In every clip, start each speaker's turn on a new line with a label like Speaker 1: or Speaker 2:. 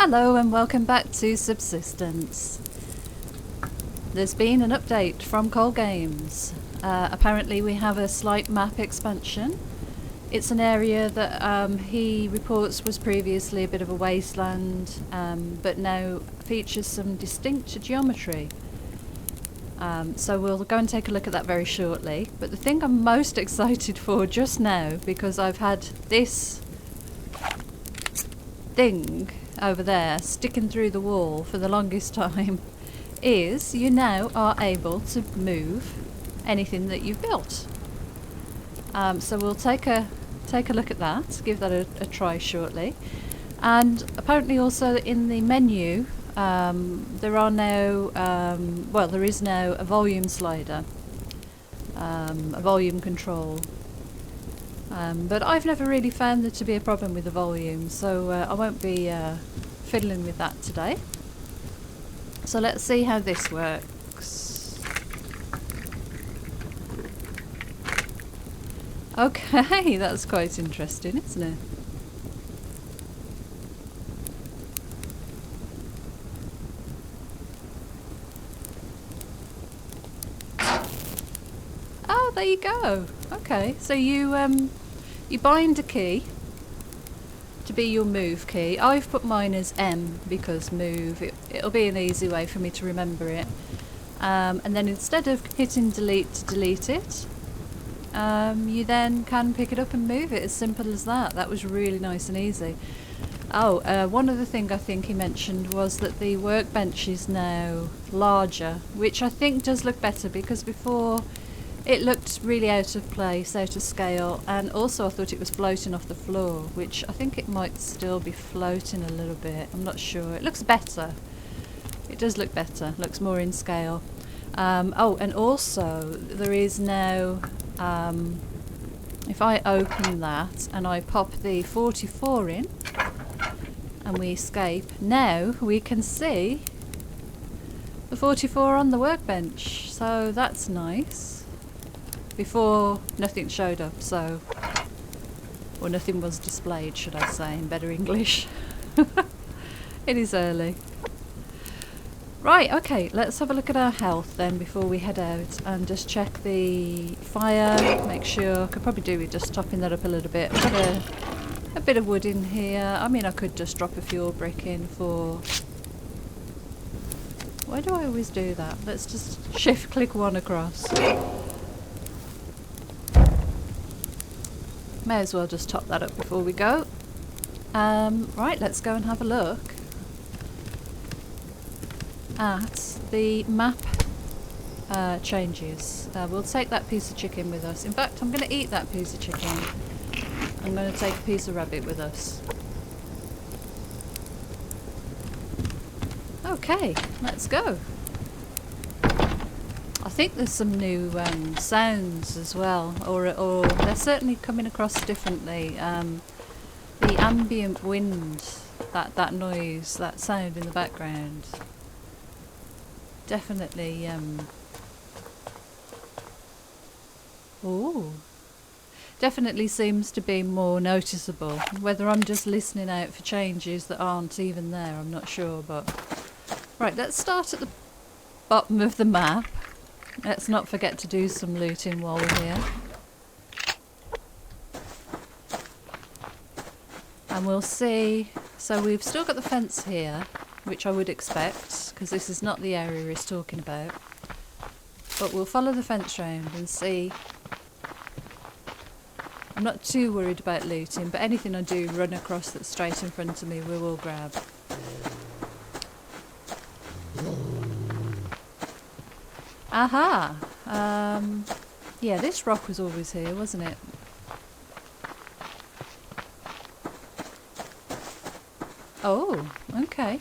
Speaker 1: Hello and welcome back to Subsistence. There's been an update from Cole Games. Apparently we have a slight map expansion. It's an area that he reports was previously a bit of a wasteland, but now features some distinct geometry. So we'll go and take a look at that very shortly. But the thing I'm most excited for just now, because I've had this thing over there sticking through the wall for the longest time, is you now are able to move anything that you've built. So we'll take a look at that, give that a try shortly. And apparently also in the menu there are now there is now a volume slider, a volume control. But I've never really found there to be a problem with the volume, so I won't be fiddling with that today. So let's see how this works. Okay, that's quite interesting, isn't it? Oh, there you go. Okay, so you bind a key to be your move key. I've put mine as M because move. It'll be an easy way for me to remember it. And then instead of hitting delete to delete it, you then can pick it up and move it. As simple as that. That was really nice and easy. Oh, one other thing I think he mentioned was that the workbench is now larger, which I think does look better because before it looked really out of place, out of scale, and also I thought it was floating off the floor, which I think it might still be floating a little bit. I'm not sure. It looks better. It does look better. Looks more in scale. Oh, and also there is now, if I open that and I pop the 44 in and we escape, now we can see the 44 on the workbench. So that's nice. Before, nothing showed up, so... or nothing was displayed, should I say, in better English. It is early. Right, okay, let's have a look at our health then before we head out and just check the fire, make sure... I could probably do with just topping that up a little bit. I've got a bit of wood in here. I mean, I could just drop a fuel brick in for... Why do I always do that? Let's just shift-click one across. May as well just top that up before we go. Right, let's go and have a look at the map changes. We'll take that piece of chicken with us. In fact, I'm going to eat that piece of chicken. I'm going to take a piece of rabbit with us. Okay, let's go. I think there's some new sounds as well, or they're certainly coming across differently. The ambient wind, that noise, that sound in the background, definitely. Definitely seems to be more noticeable. Whether I'm just listening out for changes that aren't even there, I'm not sure. But right, let's start at the bottom of the map. Let's not forget to do some looting while we're here. And we'll see. So we've still got the fence here, which I would expect, because this is not the area he's talking about. But we'll follow the fence round and see. I'm not too worried about looting, but anything I do run across that's straight in front of me, we will grab. Aha! Yeah, this rock was always here, wasn't it? Oh, okay.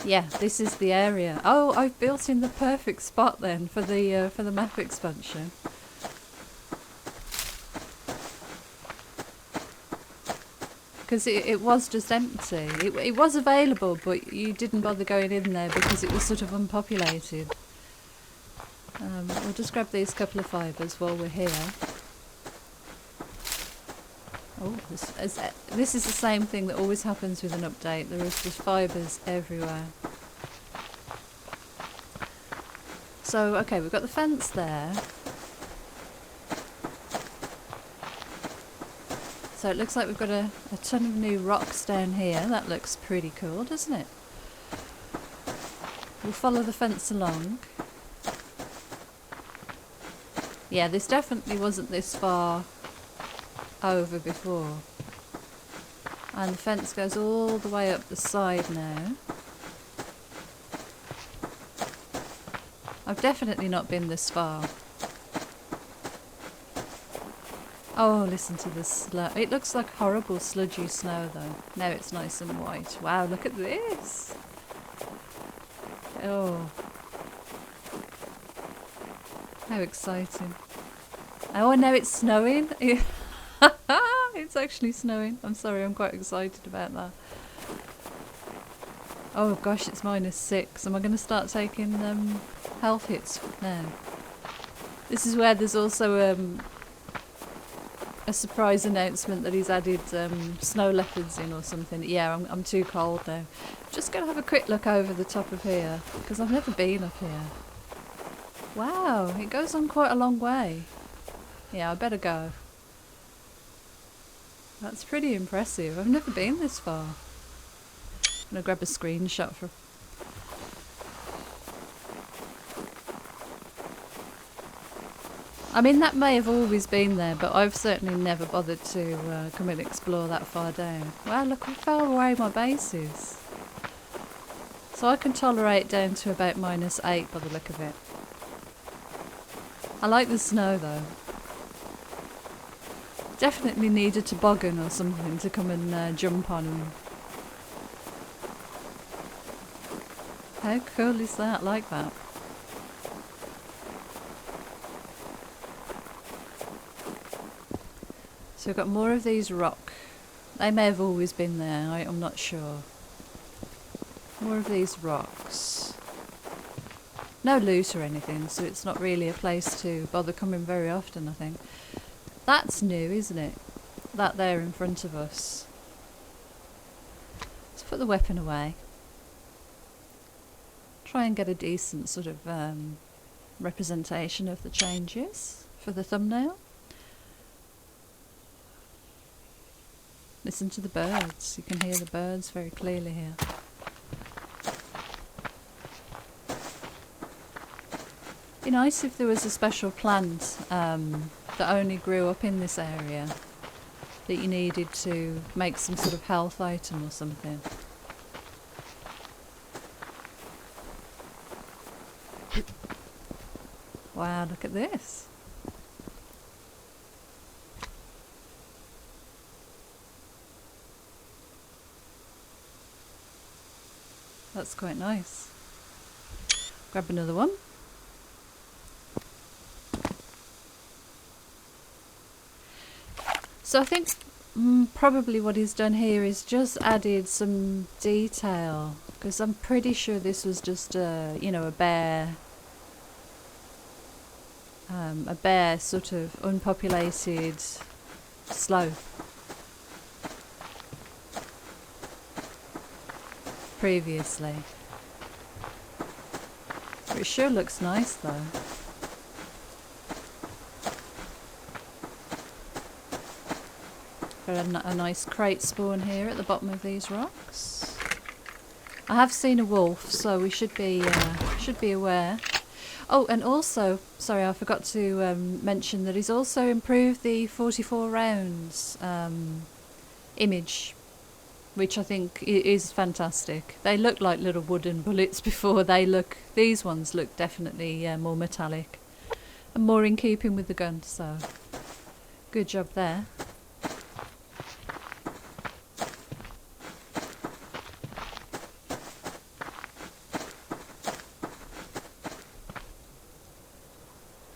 Speaker 1: Yeah, this is the area. Oh, I've built in the perfect spot then for the map expansion. Because it was just empty. It was available, but you didn't bother going in there because it was sort of unpopulated. We'll just grab these couple of fibres while we're here. Oh, this is the same thing that always happens with an update. There is just fibres everywhere. So, okay, we've got the fence there. So it looks like we've got a ton of new rocks down here. That looks pretty cool, doesn't it? We'll follow the fence along. Yeah, this definitely wasn't this far over before. And the fence goes all the way up the side now. I've definitely not been this far. Oh, listen to this. It looks like horrible sludgy snow though. Now it's nice and white. Wow, look at this. Oh. How exciting. Oh, and now it's snowing. It's actually snowing. I'm sorry, I'm quite excited about that. Oh gosh, it's -6. Am I going to start taking health hits now? This is where there's also a surprise announcement that he's added snow leopards in or something. Yeah, I'm too cold now. Just going to have a quick look over the top of here, because I've never been up here. Wow, it goes on quite a long way. Yeah, I better go. That's pretty impressive. I've never been this far. I'm going to grab a screenshot for... I mean, that may have always been there, but I've certainly never bothered to come and explore that far down. Wow, look how far away my base is. So I can tolerate down to about -8 by the look of it. I like the snow though. Definitely need a toboggan or something to come and jump on. And how cool is that? I like that. So we've got more of these rock. They may have always been there, I'm not sure. More of these rocks. No loot or anything, so it's not really a place to bother coming very often, I think. That's new, isn't it? That there in front of us. Let's put the weapon away. Try and get a decent sort of representation of the changes for the thumbnail. Listen to the birds. You can hear the birds very clearly here. It'd be nice if there was a special plant that only grew up in this area that you needed to make some sort of health item or something. Wow, look at this. That's quite nice. Grab another one. So I think probably what he's done here is just added some detail, because I'm pretty sure this was just you know, a bare sort of unpopulated slope previously. But it sure looks nice though. Got a nice crate spawn here at the bottom of these rocks. I have seen a wolf, so we should be aware. Oh, and also, sorry, I forgot to mention that he's also improved the 44 rounds image, which I think is fantastic. They look like little wooden bullets before. These ones look definitely more metallic and more in keeping with the gun. So, good job there.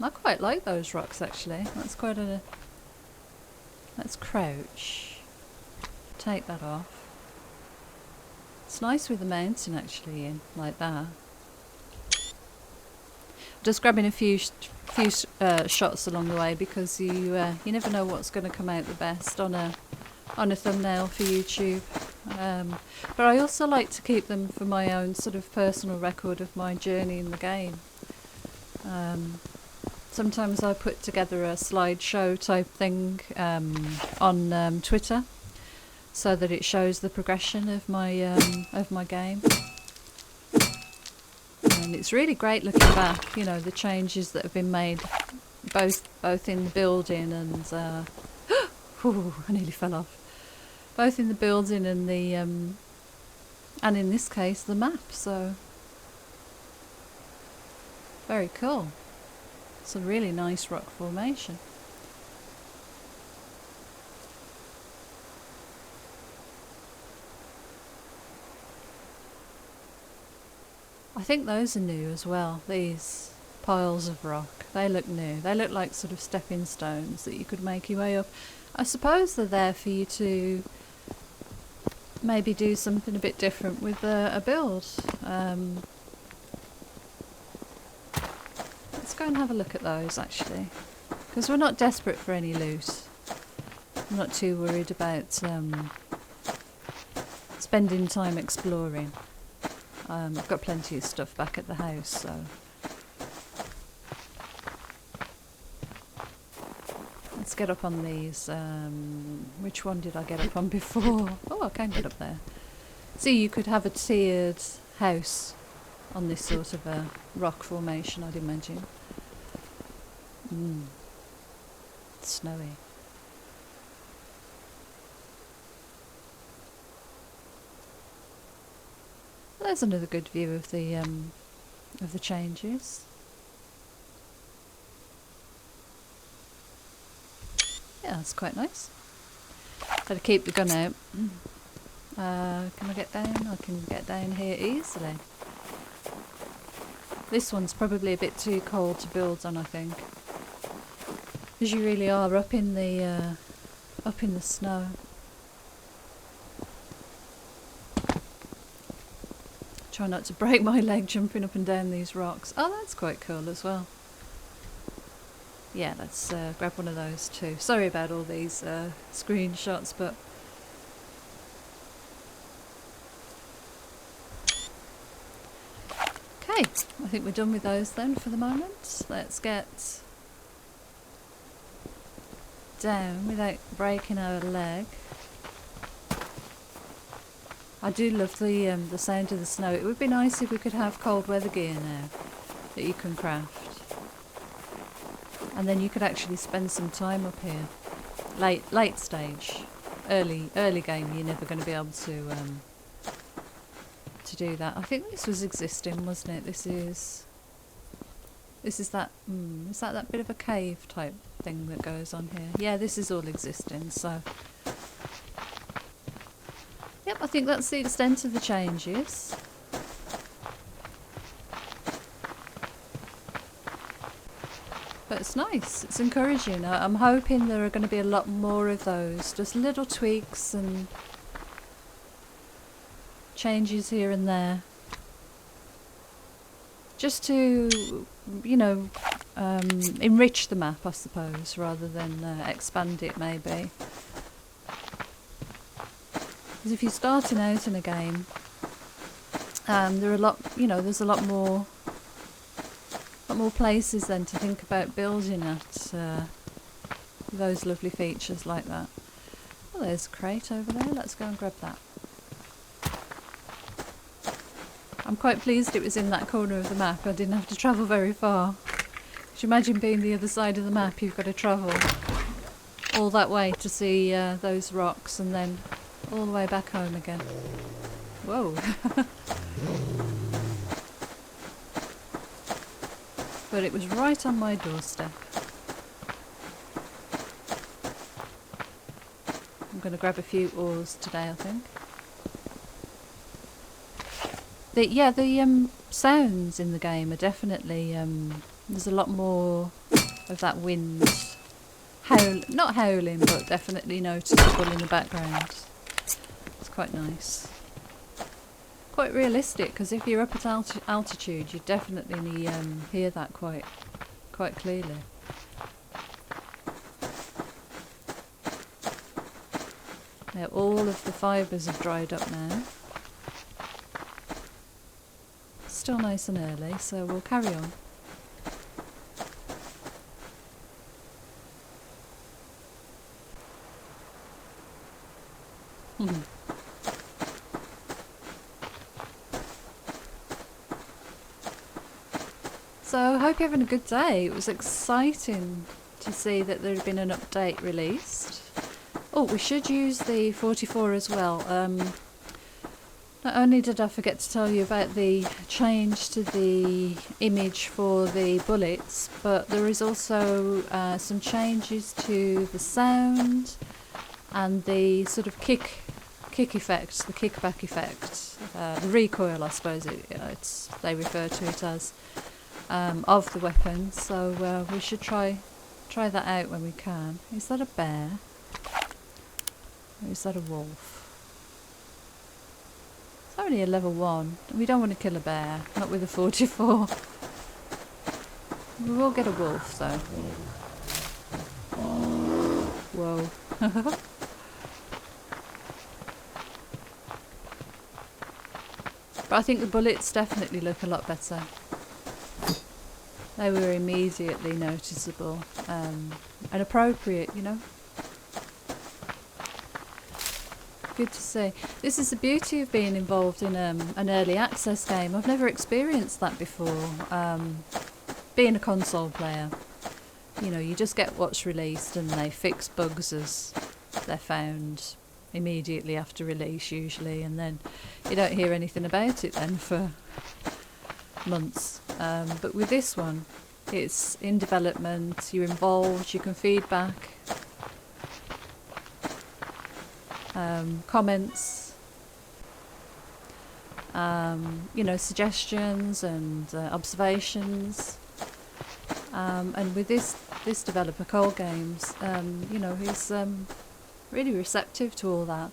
Speaker 1: I quite like those rocks actually. That's quite a... Let's crouch. Take that off. It's nice with the mountain actually in, like that. Just grabbing a few shots along the way, because you never know what's going to come out the best on a on a thumbnail for YouTube. But I also like to keep them for my own sort of personal record of my journey in the game. Sometimes I put together a slideshow type thing on Twitter, so that it shows the progression of my game. And it's really great looking back, you know, the changes that have been made, both in the building and ooh, I nearly fell off. Both in the building and the and in this case the map. So very cool. It's a really nice rock formation. I think those are new as well, these piles of rock. They look new. They look like sort of stepping stones that you could make your way up. I suppose they're there for you to maybe do something a bit different with a build. Let's go and have a look at those actually, because we're not desperate for any loot. I'm not too worried about spending time exploring. I've got plenty of stuff back at the house, so let's get up on these. Which one did I get up on before? Oh, I can't get up there. See, you could have a tiered house on this sort of a rock formation, I'd imagine. It's snowy. There's another good view of the changes. Yeah, that's quite nice. Better keep the gun out. Can I get down? I can get down here easily. This one's probably a bit too cold to build on, I think, because you really are up in the snow. Try not to break my leg jumping up and down these rocks. Oh, that's quite cool as well. Yeah, let's grab one of those too. Sorry about all these screenshots, but okay, I think we're done with those then for the moment. Let's get down without breaking our leg. I do love the sound of the snow. It would be nice if we could have cold weather gear now that you can craft, and then you could actually spend some time up here. Late stage, early game, you're never going to be able to do that. I think this was existing, wasn't it? This is that. Is that bit of a cave type thing that goes on here? Yeah, this is all existing. So. Yep, I think that's the extent of the changes. But it's nice, it's encouraging. I'm hoping there are going to be a lot more of those, just little tweaks and changes here and there. Just to, you know, enrich the map, I suppose, rather than expand it maybe. Because if you're starting out in a game, there are a lot, you know, there's a lot more places then to think about building at. Those lovely features like that. Oh, there's a crate over there. Let's go and grab that. I'm quite pleased it was in that corner of the map. I didn't have to travel very far. Could you imagine being the other side of the map? You've got to travel all that way to see those rocks, and then all the way back home again. Whoa. But it was right on my doorstep. I'm going to grab a few ores today, I think. The sounds in the game are definitely, there's a lot more of that wind. Not howling, but definitely noticeable in the background. It's quite nice. Quite realistic, because if you're up at altitude, you definitely hear that quite clearly. Now all of the fibres have dried up now. Still nice and early, so we'll carry on. So I hope you're having a good day. It was exciting to see that there had been an update released. Oh, we should use the 44 as well. Not only did I forget to tell you about the change to the image for the bullets, but there is also some changes to the sound and the sort of kick effect, the kickback effect, the recoil, I suppose they refer to it as, of the weapon. So we should try that out when we can. Is that a bear? Or is that a wolf? It's only a level 1. We don't want to kill a bear, not with a 44. We will get a wolf though. Whoa. But I think the bullets definitely look a lot better. They were immediately noticeable and appropriate, you know. Good to see. This is the beauty of being involved in an early access game. I've never experienced that before. Being a console player, you know, you just get what's released and they fix bugs as they're found immediately after release usually, and then you don't hear anything about it then for months. But with this one, it's in development, you're involved, you can feedback, comments, you know, suggestions and observations. And with this developer, Cold Games, you know, he's really receptive to all that.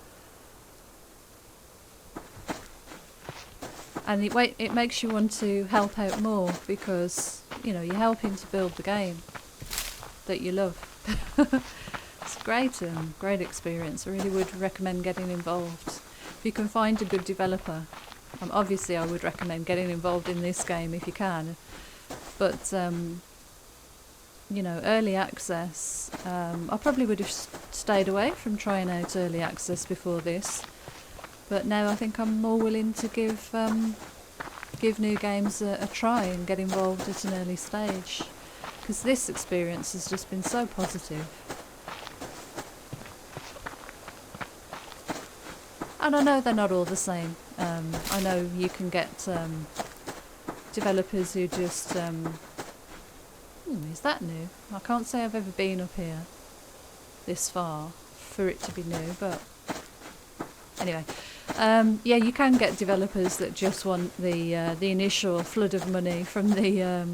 Speaker 1: And it makes you want to help out more because, you know, you're helping to build the game that you love. It's great experience. I really would recommend getting involved. If you can find a good developer, obviously I would recommend getting involved in this game if you can. But, you know, early access, I probably would have stayed away from trying out early access before this. But now I think I'm more willing to give new games a try and get involved at an early stage, because this experience has just been so positive. And I know they're not all the same. I know you can get developers who just... is that new? I can't say I've ever been up here this far for it to be new, but anyway. Yeah, you can get developers that just want the initial flood of money from the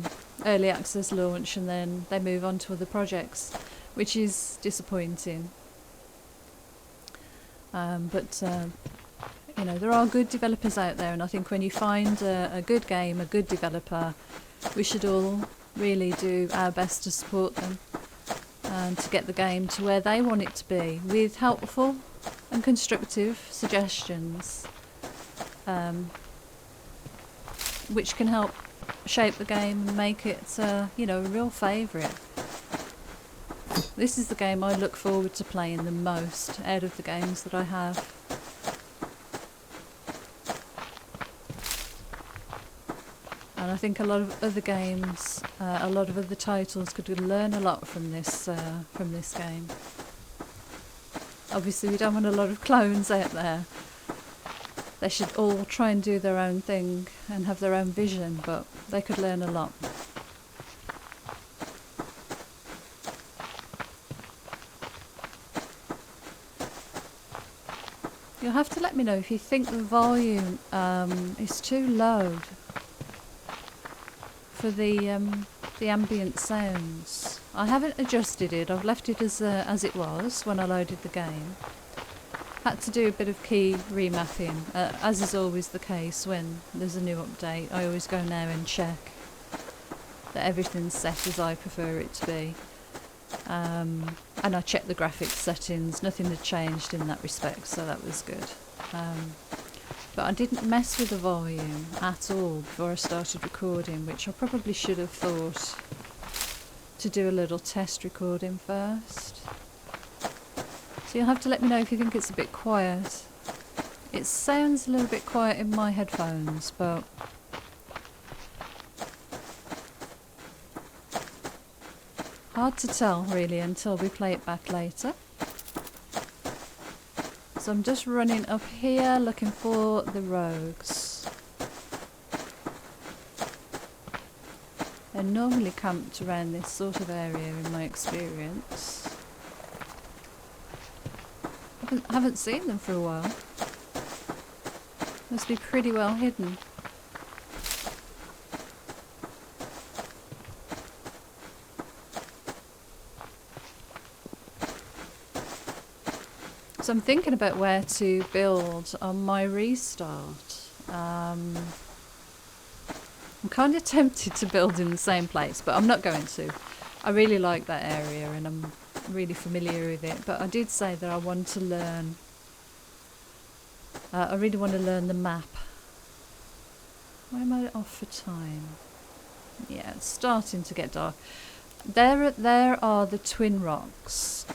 Speaker 1: early access launch, and then they move on to other projects, which is disappointing. But you know, there are good developers out there, and I think when you find a good game, a good developer, we should all really do our best to support them and to get the game to where they want it to be, with helpful and constructive suggestions, which can help shape the game and make it, you know, a real favourite. This is the game I look forward to playing the most out of the games that I have. And I think a lot of other games, a lot of other titles could learn a lot from this game. Obviously we don't want a lot of clones out there. They should all try and do their own thing and have their own vision, but they could learn a lot. You'll have to let me know if you think the volume is too low for the ambient sounds. I haven't adjusted it. I've left it as it was when I loaded the game. Had to do a bit of key remapping, as is always the case when there's a new update. I always go now and check that everything's set as I prefer it to be. And I checked the graphics settings, nothing had changed in that respect, so that was good. But I didn't mess with the volume at all before I started recording, which I probably should have thought to do a little test recording first. So you'll have to let me know if you think it's a bit quiet. It sounds a little bit quiet in my headphones, but hard to tell really until we play it back later. So I'm just running up here looking for the rogues. They're normally camped around this sort of area in my experience. I haven't seen them for a while. Must be pretty well hidden. So I'm thinking about where to build on my restart. I'm kind of tempted to build in the same place, but I'm not going to. I really like that area and I'm really familiar with it, but I did say that I want to learn. I really want to learn the map. Why am I off for time? Yeah, it's starting to get dark. There are the twin rocks.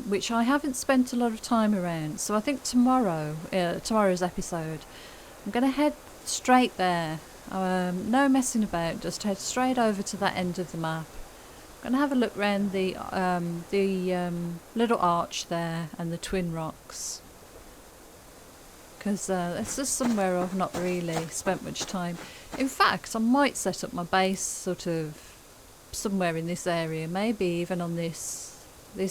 Speaker 1: Which I haven't spent a lot of time around, so I think tomorrow's episode, I'm going to head straight there. No messing about, just head straight over to that end of the map. I'm going to have a look around the little arch there and the twin rocks, because it's just somewhere I've not really spent much time. In fact, I might set up my base sort of somewhere in this area, maybe even on this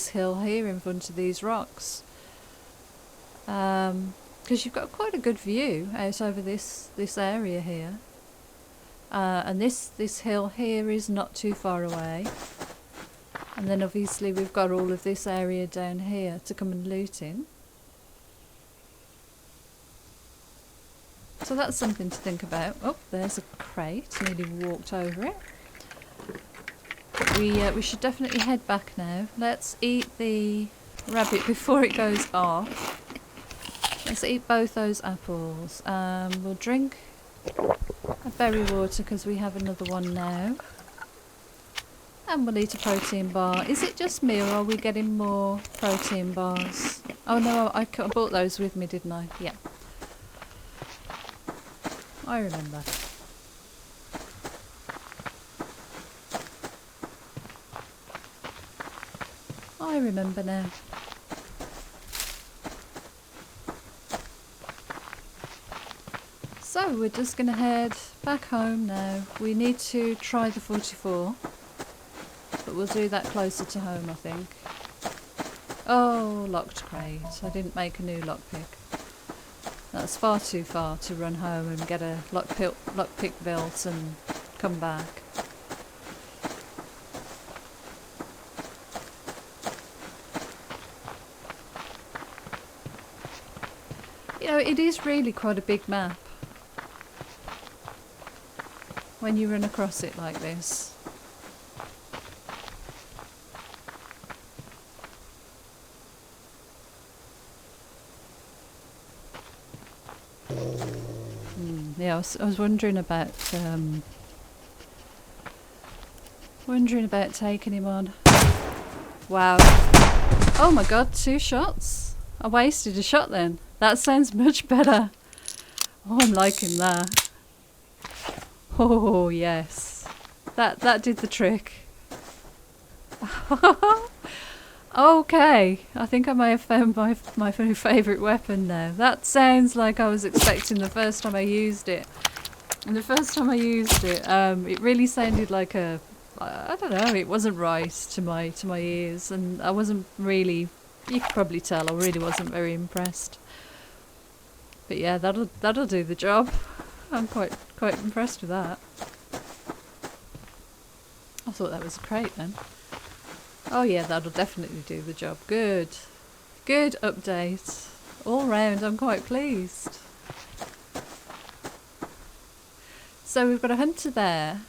Speaker 1: hill here in front of these rocks, because you've got quite a good view out over this area here, and this hill here is not too far away, and then obviously we've got all of this area down here to come and loot in. So that's something to think about. Oh, there's a crate, nearly walked over it. We should definitely head back now. Let's eat the rabbit before it goes off. Let's eat both those apples. We'll drink a berry water because we have another one now. And we'll eat a protein bar. Is it just me or are we getting more protein bars? Oh no, I bought those with me, didn't I? Yeah. I remember. I remember now. So we're just going to head back home now. We need to try the 44, but we'll do that closer to home, I think. Oh, locked crate. I didn't make a new lockpick. That's far too far to run home and get a lockpick built and come back. You know, it is really quite a big map when you run across it like this. Yeah, I was wondering about taking him on. Wow. Oh my god, 2 shots? I wasted a shot then. That sounds much better. Oh, I'm liking that. Oh yes. That did the trick. Okay, I think I may have found my favourite weapon now. That sounds like I was expecting the first time I used it. And the first time I used it, it really sounded like I don't know, it wasn't right to my ears, and I wasn't really, you could probably tell, I really wasn't very impressed. But yeah, that'll do the job. I'm quite impressed with that. I thought that was a crate then. Oh yeah, that'll definitely do the job. Good. Good update. All round, I'm quite pleased. So we've got a hunter there.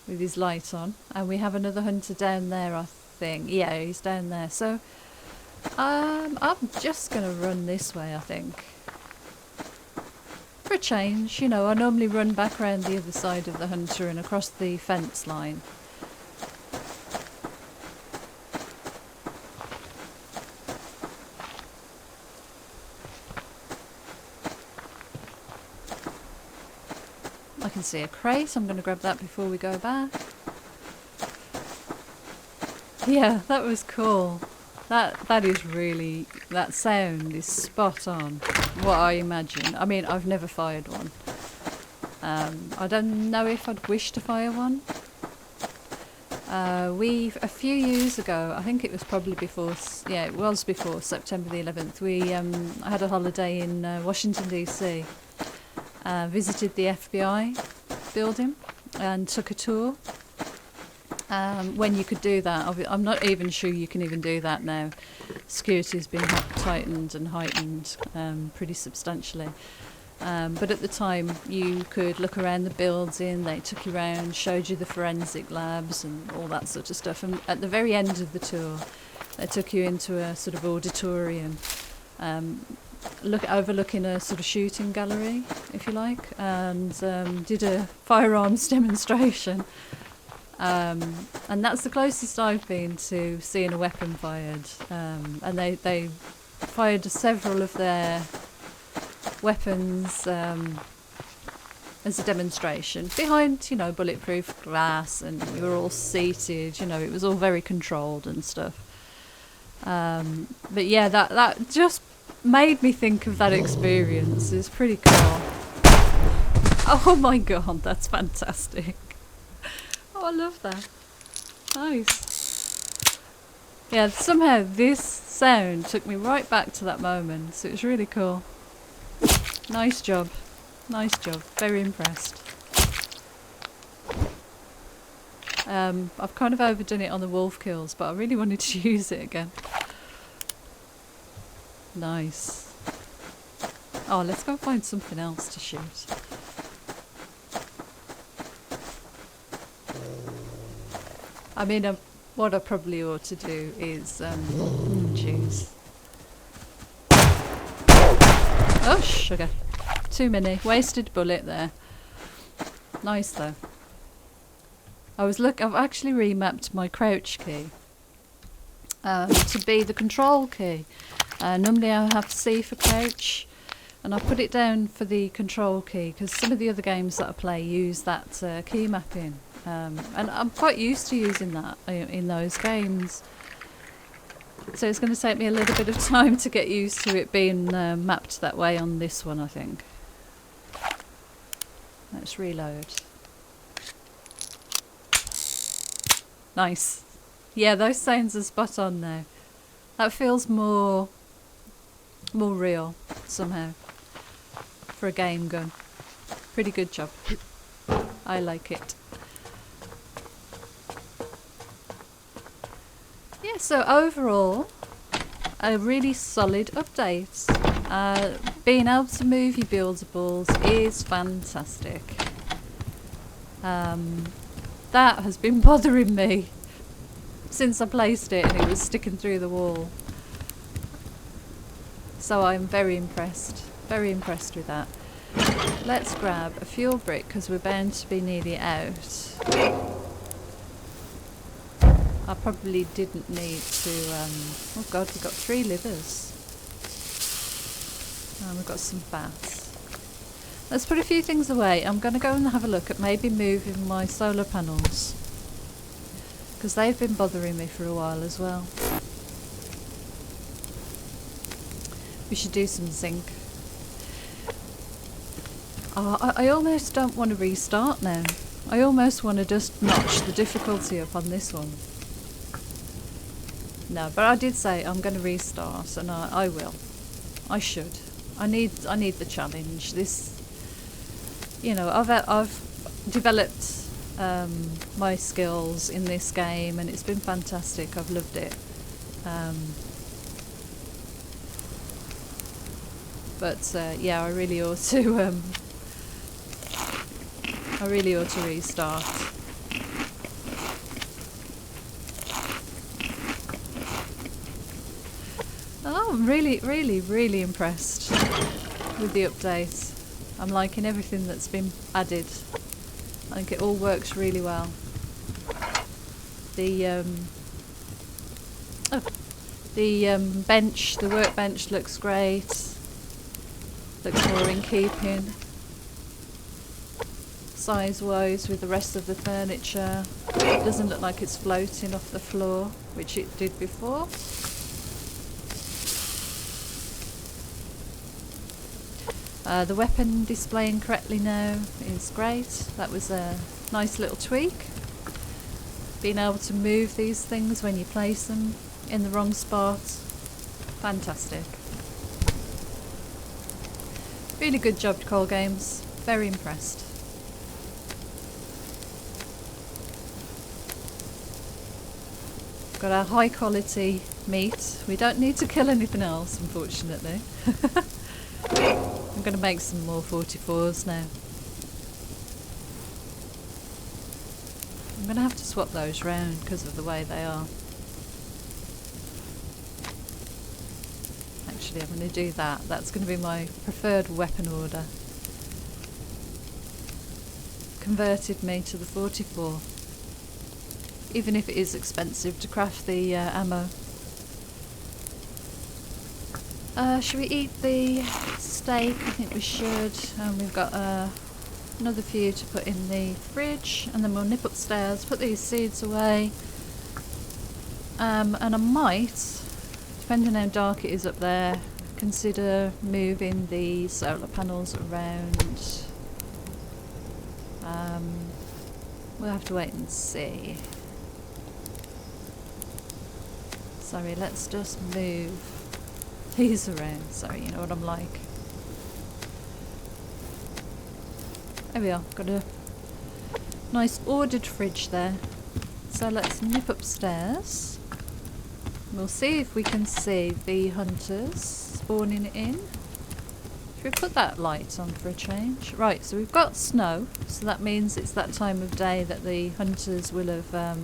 Speaker 1: with his light on. And we have another hunter down there, I think. Yeah, he's down there. So I'm just going to run this way, I think. For a change, you know, I normally run back around the other side of the hunter and across the fence line. I can see a crate. I'm going to grab that before we go back. Yeah, that was cool. That is really, that sound is spot on what I imagine. I mean, I've never fired one. I don't know if I'd wish to fire one. A few years ago, I think it was probably before, yeah, it was before September the 11th, we had a holiday in Washington DC, visited the FBI building and took a tour. When you could do that, I'm not even sure you can even do that now. Security's been tightened and heightened pretty substantially. But at the time, you could look around the building. They took you around, showed you the forensic labs and all that sort of stuff. And at the very end of the tour, they took you into a sort of auditorium, overlooking a sort of shooting gallery, if you like, and did a firearms demonstration. And that's the closest I've been to seeing a weapon fired. And they fired several of their weapons as a demonstration behind, you know, bulletproof glass, and we were all seated, you know, it was all very controlled and stuff. But yeah, that just made me think of that experience. It's pretty cool. Oh my god, that's fantastic. Oh, I love that. Nice. Yeah, somehow this sound took me right back to that moment, so it was really cool. Nice job. Nice job. Very impressed. I've kind of overdone it on the wolf kills, but I really wanted to use it again. Nice. Oh, let's go find something else to shoot. I mean, what I probably ought to do is, jeez. Oh, sugar. Too many. Wasted bullet there. Nice though. I've actually remapped my crouch key to be the control key. Normally I have C for crouch, and I put it down for the control key because some of the other games that I play use that key mapping. And I'm quite used to using that in those games. So it's going to take me a little bit of time to get used to it being mapped that way on this one, I think. Let's reload. Nice. Yeah, those sounds are spot on now. That feels more real, somehow, for a game gun. Pretty good job. I like it. Yeah, so overall, a really solid update. Being able to move your buildables is fantastic. That has been bothering me since I placed it and it was sticking through the wall. So I'm very impressed with that. Let's grab a fuel brick because we're bound to be nearly out. I probably didn't need to, oh god, we've got 3 livers. And we've got some fats. Let's put a few things away. I'm going to go and have a look at maybe moving my solar panels, because they've been bothering me for a while as well. We should do some zinc. Oh, I almost don't want to restart now. I almost want to just notch the difficulty up on this one. No, but I did say I'm going to restart, and I will. I should. I need the challenge. This, you know, I've developed my skills in this game, and it's been fantastic. I've loved it. But yeah, I really ought to. I really ought to restart. Oh, I'm really impressed with the update. I'm liking everything that's been added. I think it all works really well. The bench, the workbench looks great. Looks more in keeping size-wise with the rest of the furniture. It doesn't look like it's floating off the floor, which it did before. The weapon displaying correctly now is great. That was a nice little tweak. Being able to move these things when you place them in the wrong spot. Fantastic. Really good job, Call Games. Very impressed. Got our high quality meat. We don't need to kill anything else, unfortunately. I'm going to make some more 44s now. I'm going to have to swap those round because of the way they are. Actually, I'm going to do that. That's going to be my preferred weapon order. Converted me to the 44. Even if it is expensive to craft the ammo. Should we eat the steak? I think we should. We've got another few to put in the fridge, and then we'll nip upstairs, put these seeds away. And I might, depending on how dark it is up there, consider moving the solar panels around. We'll have to wait and see. Sorry, let's just move these around. Sorry, you know what I'm like. There we are, got a nice ordered fridge there. So let's nip upstairs. We'll see if we can see the hunters spawning in. Should we put that light on for a change? Right, so we've got snow, so that means it's that time of day that the hunters will have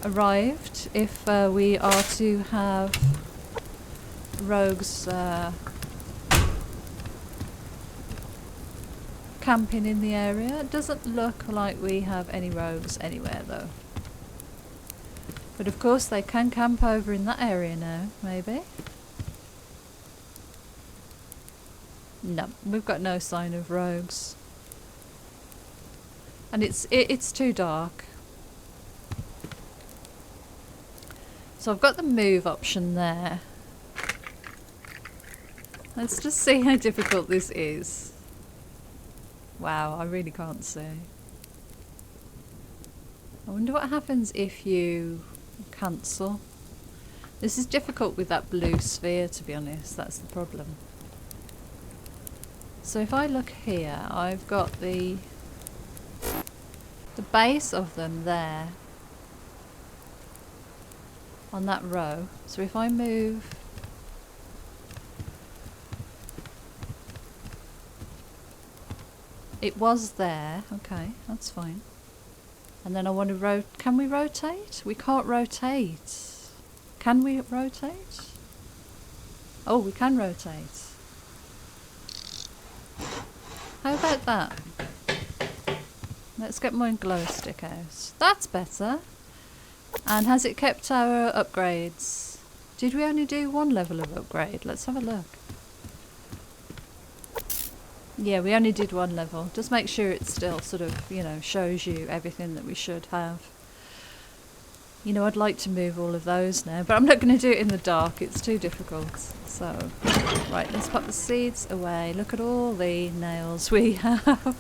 Speaker 1: arrived. If we are to have rogues camping in the area. It doesn't look like we have any rogues anywhere though. But of course they can camp over in that area now, maybe. No, we've got no sign of rogues. And it's too dark. So I've got the move option there. Let's just see how difficult this is. Wow, I really can't see. I wonder what happens if you cancel. This is difficult with that blue sphere, to be honest. That's the problem. So if I look here, I've got the base of them there on that row. So if I move it was there, okay, that's fine. And then I want to can we rotate? We can't rotate. Can we rotate? Oh, we can rotate. How about that? Let's get my glow stick out. That's better. And has it kept our upgrades? Did we only do one level of upgrade? Let's have a look. Yeah, we only did one level. Just make sure it still sort of, you know, shows you everything that we should have. You know, I'd like to move all of those now, but I'm not going to do it in the dark. It's too difficult. So, right, let's pop the seeds away. Look at all the nails we have.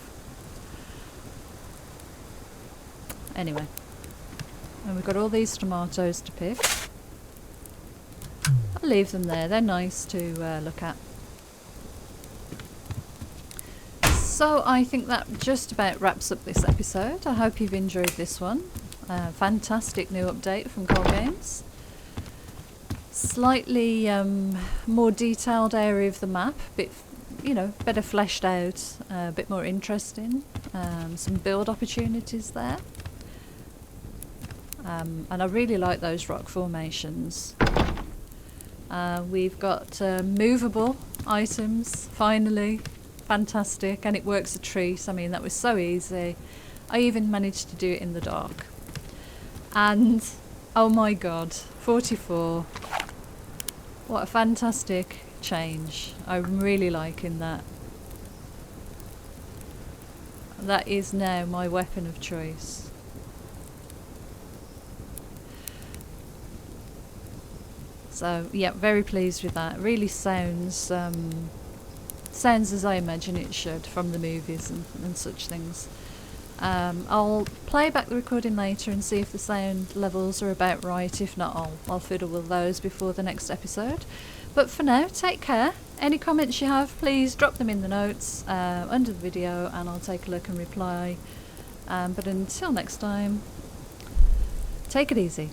Speaker 1: Anyway. And we've got all these tomatoes to pick. I'll leave them there. They're nice to look at. So I think that just about wraps up this episode. I hope you've enjoyed this one. Fantastic new update from Call Games. Slightly more detailed area of the map, bit, you know, better fleshed out, a bit more interesting. Some build opportunities there. And I really like those rock formations. We've got movable items, finally. Fantastic, and it works a treat. I mean, that was so easy. I even managed to do it in the dark. And, oh my god, 44. What a fantastic change. I'm really liking that. That is now my weapon of choice. So, yeah, very pleased with that. It really sounds as I imagine it should from the movies and such things. I'll play back the recording later and see if the sound levels are about right. If not, I'll fiddle with those before the next episode. But for now, take care. Any comments you have, please drop them in the notes under the video and I'll take a look and reply. But until next time, take it easy.